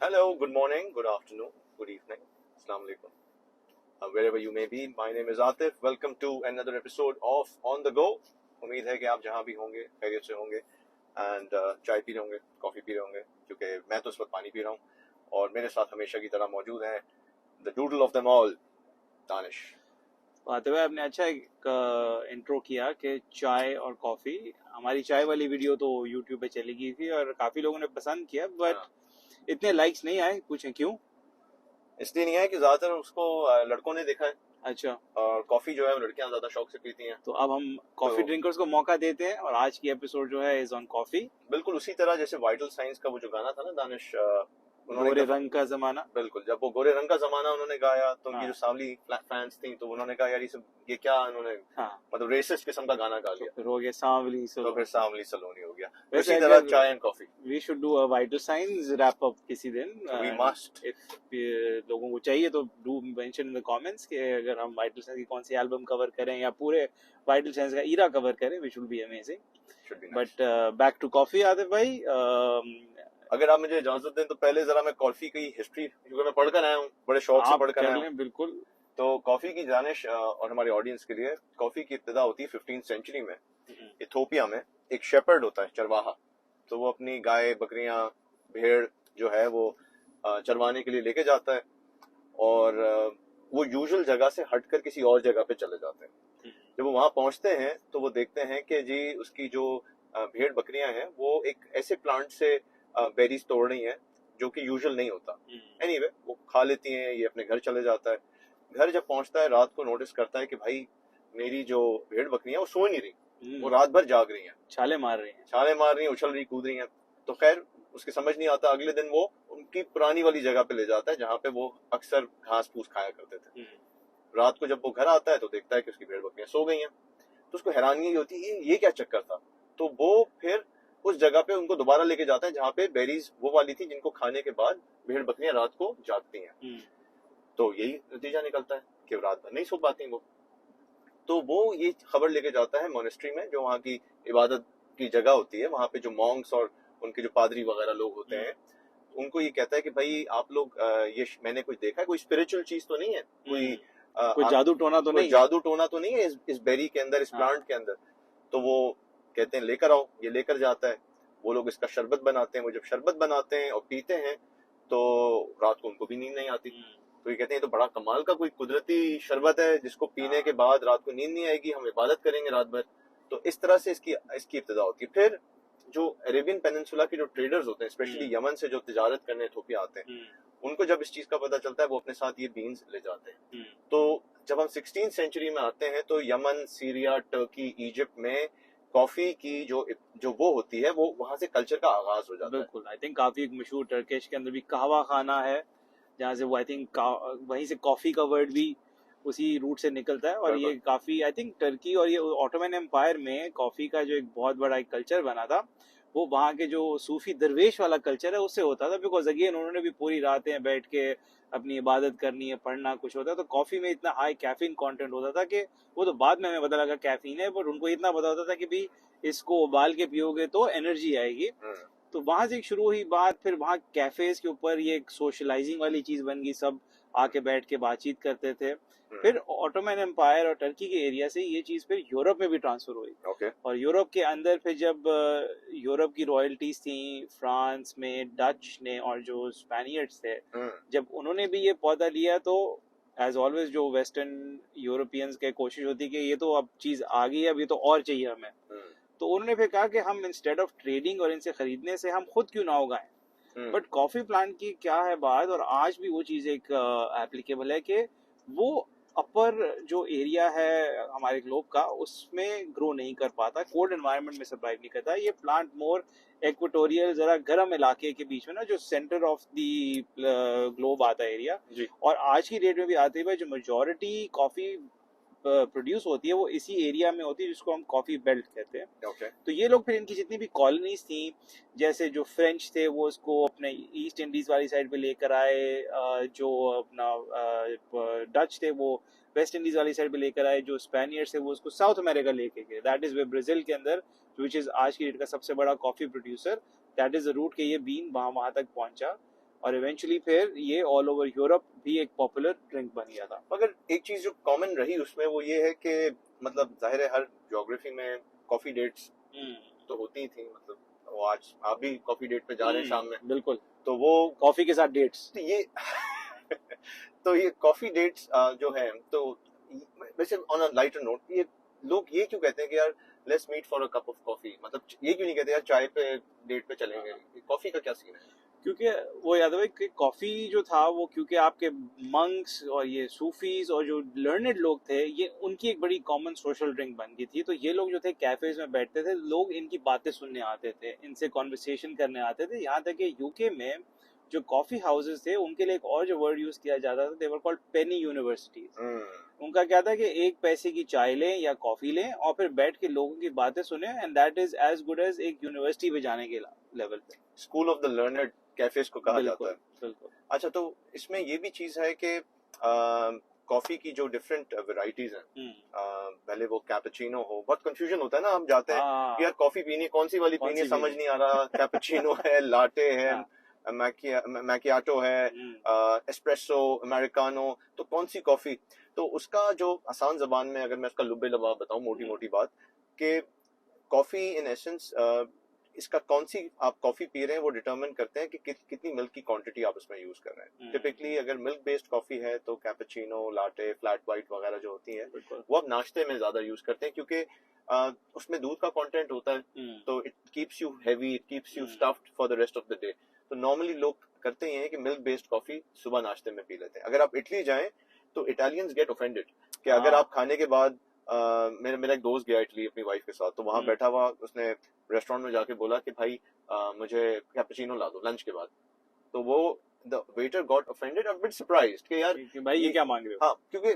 Hello, good morning, good afternoon, good evening. Assalamu alaikum. Wherever you may be, my name is Atif. Welcome to another episode of On the Go. उम्मीद है कि आप जहाँ भी होंगे खैरियत से होंगे एंड चाय पी रहे होंगे, कॉफ़ी पी रहे होंगे, क्योंकि मैं तो इस वक्त पानी पी रहा हूँ और मेरे साथ हमेशा की तरह मौजूद हैं the doodle of them all, Danish. आते हुए आपने अच्छा एक इंट्रो किया कि चाय और कॉफी। हमारी चाय वाली वीडियो तो यूट्यूब पे चली गई थी और काफी लोगों ने पसंद किया, बट इतने लाइक्स नहीं आए। पूछें क्यों? इसलिए नहीं है कि ज्यादातर उसको लड़कों ने देखा है। अच्छा, और कॉफी जो है वो लड़कियां ज्यादा शौक से पीती हैं। तो अब हम कॉफी ड्रिंकर्स को मौका देते हैं और आज की एपिसोड जो है इज ऑन कॉफी। बिल्कुल उसी तरह जैसे वाइटल साइंस का वो जो गाना था ना दानिश, गोरे रंग का जमाना। बिल्कुल, जब वो गोरे रंग का जमाना उन्होंने गाया तो उनकी हाँ। जो सावली फैंस थी तो उन्होंने कहा यार ये क्या इन्होंने मतलब रेसिस्ट किस्म का गाना गा लिया, फिर हो गया सांवली तो फिर सांवली सलोनी हो गया। वैसे इसी तरह chai and coffee we should do a vital science wrap up किसी दिन। We must. इफ लोगों को चाहिए तो do mention in the comments कि अगर हम वाइटल साइंस की कौन सी एल्बम कवर करें या पूरे वाइटल साइंस का ईरा कवर करें, which will be amazing. But back to coffee. Adif भाई, अगर आप मुझे इजाजत दें तो पहले जरा मैं कॉफी की हिस्ट्री, क्योंकि मैं पढ़कर आया हूँ, बड़े शौक से पढ़कर आया हूँ। बिल्कुल। तो कॉफी की जानिश और हमारे ऑडियंस के लिए, कॉफी की इब्तिदा होती है 15th सेंचुरी में। इथोपिया में एक शेपर्ड होता है, चरवाहा, तो वो अपनी गाय बकरियां भेड़ जो है वो चरवाने के लिए लेके जाता है और वो यूजुअल जगह से हटकर किसी और जगह पे चले जाते हैं। जब वो वहां पहुंचते हैं तो वो देखते हैं कि जी उसकी जो भेड़ बकरियां हैं वो एक ऐसे प्लांट से बेरीज तोड़ रही हैं जो कि यूजुअल नहीं होता। एनीवे वो खा लेती हैं, ये अपने घर चले जाता है। घर जब पहुंचता है रात को नोटिस करता है कि भाई मेरी जो भेड़ बकरियां वो सो नहीं रही, वो रात भर जाग रही हैं, छाले मार रही हैं, उछल रही कूद रही हैं। तो खैर उसके समझ नहीं आता। अगले दिन वो उनकी पुरानी वाली जगह पे ले जाता है जहाँ पे वो अक्सर घास फूस खाया करते थे। रात को जब वो घर आता है तो देखता है कि उसकी भेड़ बकरियां सो गई हैं। तो उसको हैरानी होती है ये क्या चक्कर था। तो वो फिर उस जगह पे उनको दोबारा लेके जाता है जहाँ पे बेरीज वो वाली थी जिनको खाने के बाद भेड़ बकरियां रात को जागती हैं। तो यही नतीजा निकलता है कि रात भर नहीं सो पाती वो। तो वो ये खबर लेके जाता है मोनेस्ट्री में, जो वहाँ की इबादत की जगह होती है। वहाँ पे जो मॉन्क्स और उनके जो पादरी वगैरह लोग होते हैं, उनको ये कहता है कि भाई आप लोग ये मैंने कुछ देखा है, कोई स्पिरिचुअल चीज तो नहीं है, कोई जादू टोना तो नहीं है इस बेरी के अंदर, इस प्लांट के अंदर। तो वो कहते हैं लेकर आओ। ये लेकर जाता है। वो लोग इसका शरबत बनाते हैं। वो जब शरबत बनाते हैं और पीते हैं तो रात को उनको भी नींद नहीं आती। तो ये कहते हैं तो बड़ा कमाल का कोई कुदरती शरबत है जिसको पीने के बाद रात को नींद नहीं आएगी, हम इबादत करेंगे रात भर। तो इस तरह से इसकी इब्तिदा होती है। फिर जो अरेबियन पेनिनसुला के जो ट्रेडर्स होते हैं, स्पेशली यमन से जो तिजारत करने इथोपिया आते हैं, उनको जब इस चीज का पता चलता है वो अपने साथ ये बीन्स ले जाते हैं। तो जब हम 16th सेंचुरी में आते हैं तो यमन, सीरिया, टर्की, इजिप्ट में कॉफी की जो वो होती है वो वहां से कल्चर का आगाज हो जाता है। बिल्कुल। आई थिंक काफी मशहूर टर्किश के अंदर भी कहवा खाना है, जहाँ से वो आई थिंक वहीं से कॉफी का वर्ड भी उसी रूट से निकलता है। और ये काफी आई थिंक टर्की और ये ऑटोमन एम्पायर में कॉफी का जो एक बहुत बड़ा एक कल्चर बना था, वो वहाँ के जो सूफी दरवेश वाला कल्चर है उससे होता था। बिकॉज अगेन उन्होंने भी पूरी रातें बैठ के अपनी इबादत करनी है, पढ़ना कुछ होता है। तो कॉफी में इतना हाई कैफीन कंटेंट होता था कि वो तो बाद में हमें पता लगा कैफीन है, बट उनको इतना पता होता था कि भाई इसको उबाल के पियोगे तो एनर्जी आएगी। तो वहां से शुरू हुई बात। फिर वहाँ कैफेज के ऊपर ये एक सोशलाइजिंग वाली चीज बन गई, सब आके बैठ के बातचीत करते थे। फिर ऑटोमन एम्पायर और टर्की के एरिया से ये चीज फिर यूरोप में भी ट्रांसफर हुई। और यूरोप के अंदर फिर जब यूरोप की रॉयल्टीज थी, फ्रांस में डच ने और जो स्पेनियर्ड्स थे, जब उन्होंने भी ये पौधा लिया तो एज ऑलवेज जो वेस्टर्न यूरोपियंस के कोशिश होती कि ये तो अब चीज आ गई है, अब ये तो और चाहिए हमें। तो उन्होंने फिर कहा कि हम इंस्टेड ऑफ ट्रेडिंग और इनसे खरीदने से हम खुद क्यों ना उगाएं। बट कॉफी प्लांट की क्या है बात, और आज भी वो चीज एक एप्लीकेबल है कि वो अपर जो एरिया है हमारे ग्लोब का उसमें ग्रो नहीं कर पाता, कोल्ड एनवायरनमेंट में सर्वाइव नहीं करता। ये प्लांट मोर इक्वेटोरियल, जरा गर्म इलाके के बीच में ना, जो सेंटर ऑफ दी ग्लोब आता है एरिया। और आज की डेट में भी आते हुए जो मेजॉरिटी कॉफी प्रोड्यूस होती है वो इसी एरिया में होती है, जिसको हम कॉफी बेल्ट कहते हैं। तो ये लोग फिर इनकी जितनी भी कॉलोनीज थी, जैसे जो फ्रेंच थे वो उसको अपने ईस्ट इंडीज वाली साइड पे लेकर आए, जो अपना डच थे वो वेस्ट इंडीज वाली साइड पे लेकर आए, जो स्पेनियर्स थे वो उसको साउथ अमेरिका लेके गए। दैट इज वे ब्राजील के अंदर, विच इज आज की डेट का सबसे बड़ा coffee producer, that is the root के ये बीन वहां तक पहुंचा। और इवेंचुअली फिर ये ऑल ओवर यूरोप भी एक पॉपुलर ड्रिंक बन गया था। मगर एक चीज जो कॉमन रही उसमें वो ये है कि मतलब जाहिर है हर ज्योग्राफी में कॉफी डेट्स तो होती ही थी, मतलब वो आज आप भी कॉफी डेट पे जा रहे हैं शाम में, बिल्कुल, तो वो कॉफी के साथ डेट्स। तो ये तो ये कॉफी डेट्स जो है, तो वैसे ऑन अ लाइटर नोट ये लोग ये क्यों कहते हैं कि यार let's meet for a cup of coffee, मतलब ये क्यों नहीं कहते यार चाय पे डेट पे चलेंगे, कॉफी का क्या सीन है? क्योंकि वो याद है कि कॉफी जो था वो, क्योंकि आपके मंक्स और ये सूफीज और जो लर्नेड लोग थे, ये उनकी एक बड़ी कॉमन सोशल ड्रिंक बन गई थी। तो ये लोग जो थे कैफेज में बैठते थे, लोग इनकी बातें सुनने आते थे, इनसे कॉन्वर्सेशन करने आते थे। यहाँ तक कि यूके में जो कॉफी हाउसेस थे उनके लिए एक और जो वर्ड यूज किया जाता था, दे वर कॉल्ड पेनी यूनिवर्सिटीज। उनका क्या था कि 1 पैसे की चाय लें या कॉफी लें और फिर बैठ के लोगों की बातें सुने, and that is as good as एक यूनिवर्सिटी में जाने के लेवल पे। School of the learned cafes को कहा जाता है। बिल्कुल। अच्छा, तो इसमें ये भी चीज है कि कॉफी की जो डिफरेंट वेराइटीज हैं, पहले वो कैपेचिनो हो, बहुत कंफ्यूजन होता है ना, हम जाते हैं कि यार कॉफी पीनी कौन सी वाली पीनी है, समझ नहीं आ रहा, कैपेचिनो है, लाटे है, मैकियाटो है, एस्प्रेसो, अमेरिकानो, तो कौन सी कॉफी? तो उसका जो आसान जबान में अगर मैं उसका लुब्बे लबाब बताऊं, मोटी मोटी बात, कि कॉफी इन एसेंस इसका कौन सी आप कॉफी पी रहे हैं वो डिटरमिन करते हैं कि कितनी मिल्क की क्वांटिटी आप उसमें यूज कर रहे हैं। टिपिकली अगर मिल्क बेस्ड कॉफी है तो कैपेचिनो, लाटे, फ्लैट वाइट वगैरह जो होती है वो आप नाश्ते में ज्यादा यूज करते हैं, क्योंकि उसमें दूध का कंटेंट होता है, तो it keeps you heavy, it keeps you stuffed for the rest of the day. तो नॉर्मली लोग करते हैं कि मिल्क बेस्ड कॉफी सुबह नाश्ते में पी लेते हैं। अगर आप इटली जाएं तो इटालियंस गेट ऑफेंडेड कि अगर आप खाने के बाद मेरा एक दोस्त गया इटली अपनी वाइफ के साथ, तो वहां बैठा हुआ उसने रेस्टोरेंट में जाके बोला कि भाई मुझे कैपेचिनो ला दो लंच के बाद, तो वो the waiter got offended, a bit surprised कि यार कि भाई ये क्या मांग रहे हो। हाँ, क्योंकि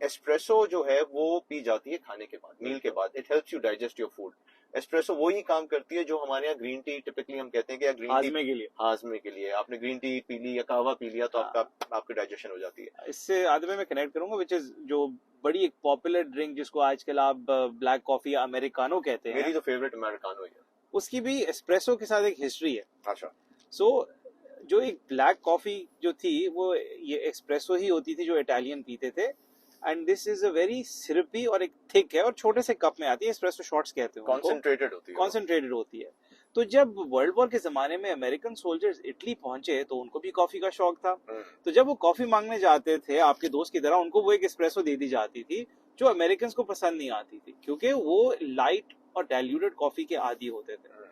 एस्प्रेसो जो है वो पी जाती है खाने के बाद, मील के बाद, it helps you digest your food. Espresso वो ही काम करती है जो हमारे यहाँ ग्रीन टी टिपिकली हम कहते हैं कि यार ग्रीन टी हाजमे के लिए आपने ग्रीन टी पी ली या कहवा पी लिया तो आपकी डाइजेशन हो जाती है। इससे आदमी में कनेक्ट करूंगा, विच इज जो बड़ी एक पॉपुलर ड्रिंक जिसको आजकल आप ब्लैक कॉफी या अमेरिकानो कहते हैं। मेरी तो फेवरेट अमेरिकानो है। उसकी भी एस्प्रेसो के साथ एक हिस्ट्री है। अच्छा। सो जो एक ब्लैक कॉफी जो थी वो ये एक्सप्रेसो ही होती थी जो इटालियन पीते थे, and this is a very syrupy और एक थिक है और छोटे से कप में आती है, एस्प्रेसो शॉट्स कहते हैं, कॉन्सेंट्रेटेड होती है। तो जब वर्ल्ड वॉर के जमाने में अमेरिकन सोल्जर्स इटली पहुंचे तो उनको भी कॉफी का शौक था, तो जब वो कॉफी मांगने जाते थे आपके दोस्त की तरह, उनको वो एक एस्प्रेसो दे दी जाती थी जो अमेरिकन को पसंद नहीं आती थी, क्योंकि वो लाइट और डाइल्यूटेड कॉफी के आदी होते थे।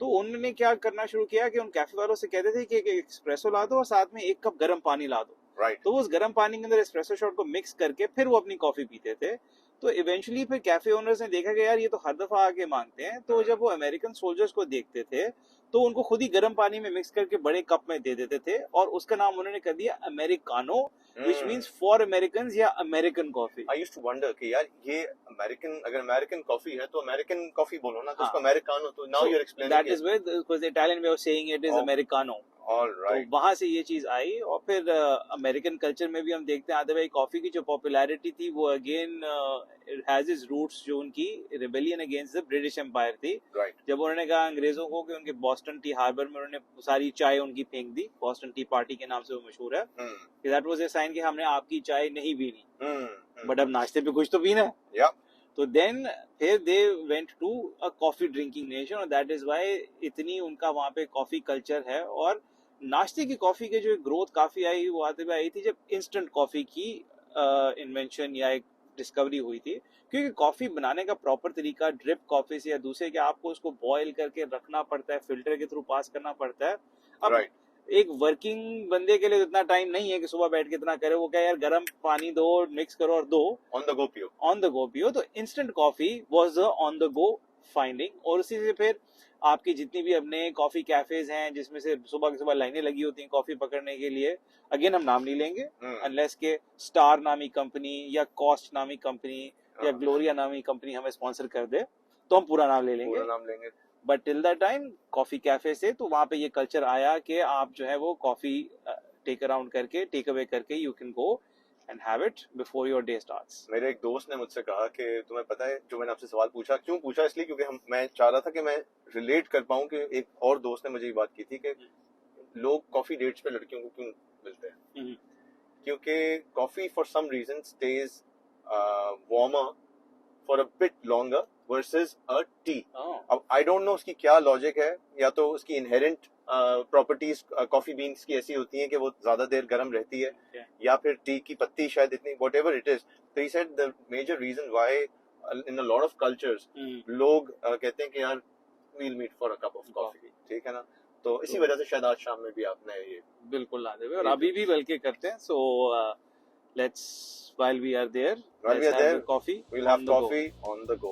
तो उन्होंने क्या करना शुरू किया कि उन कैफे वालों से कहते थे कि एक एस्प्रेसो ला दो और साथ में 1 कप गर्म पानी ला दो। तो उस गर्म पानी के अंदर एस्प्रेसो शॉट को मिक्स करके फिर वो अपनी कॉफी पीते थे। तो इवेंचुअली फिर कैफे ओनर्स ने देखा कि यार ये तो हर दफा आके मांगते हैं, तो जब वो अमेरिकन सोल्जर्स को देखते थे तो उनको खुद ही गर्म पानी में मिक्स करके बड़े कप में दे देते थे, और उसका नाम उन्होंने कर दिया americano, which means for Americans या American coffee. I used to wonder कि यार ये अमेरिकन, अगर अमेरिकन कॉफी है तो अमेरिकन कॉफी बोलो ना, तो उसको अमेरिकानो, तो now you're explaining that is where because the Italian way of saying it is Americano। All right। तो वहां से ये चीज आई, और फिर अमेरिकन कल्चर में भी हम देखते हैं आधे भाई कॉफी की जो पॉपुलैरिटी थी वो अगेन हैज इट्स रूट्स, जो उनकी rebellion against the British empire थी। जब उन्होंने कहा अंग्रेजों को कि उनके बॉस्टन टी हार्बर में उन्होंने सारी चाय उनकी फेंक दी, बॉस्टन टी पार्टी के नाम से वो मशहूर है, कि दैट वाज ए साइन कि हमने आपकी चाय नहीं पीनी, बट अब नाश्ते पे कुछ तो पीना है। तो देन फिर they went to a coffee drinking nation, और दैट इज व्हाई इतनी उनका वहाँ पे कॉफी कल्चर है। और नाश्ते की कॉफी के जो ग्रोथ काफी आई, वो आते हुए आई थी जब इंस्टेंट कॉफी की इन्वेंशन या एक डिस्कवरी हुई थी, क्योंकि कॉफी बनाने का प्रॉपर तरीका ड्रिप कॉफी से या दूसरे के आपको उसको बॉयल करके रखना पड़ता है, फिल्टर के थ्रू पास करना पड़ता है। अब एक वर्किंग बंदे के लिए इतना टाइम नहीं है कि सुबह बैठ के इतना करे, वो क्या यार गर्म पानी दो, मिक्स करो और दो, ऑन द गो पियो। तो instant coffee was the on the go finding, और उसी से फिर आपकी जितनी भी अपने कॉफी कैफेज हैं जिसमें से सुबह की सुबह लाइनें लगी होती हैं कॉफी पकड़ने के लिए, अगेन हम नाम नहीं लेंगे अनलेस के स्टार नामी कंपनी या कॉस्ट नामी कंपनी या ग्लोरिया नामी कंपनी हमें स्पॉन्सर कर दे तो हम पूरा नाम ले लेंगे। But till that time coffee cafe से तो वहां पे ये कल्चर आया कि आप जो है वो कॉफी टेक अराउंड करके, टेक अवे करके you can go and have it before your day starts। मेरे एक दोस्त ने मुझसे कहा कि तुम्हें पता है, जो मैंने आपसे सवाल पूछा, क्यों पूछा, इसलिए क्योंकि मैं चाह रहा था कि मैं रिलेट कर पाऊं कि एक और दोस्त ने मुझे ये बात की थी कि लोग कॉफी डेट्स पे लड़कियों को क्यों मिलते हैं? हम्म, क्योंकि coffee for some reason stays warmer for a bit longer versus a tea. oh, अब आई डोंट नो उसकी क्या लॉजिक है, या तो उसकी इनहेरेंट प्रॉपर्टीज कॉफी बीन्स की ऐसी होती हैं कि वो ज्यादा देर गर्म रहती है, okay. या फिर टी की पत्ती शायद इतनी, वट एवर इट इज. तो he said the major reason why in a lot of cultures लोग कहते हैं कि यार we'll meet for a cup of coffee. ठीक है ना? तो इसी वजह से शायद आज शाम में भी आपने ये बिल्कुल ला देवे, और अभी भी बल्कि करते हैं. So let's while we are there, While we let's are have there, the coffee we'll on have the go. coffee on the go.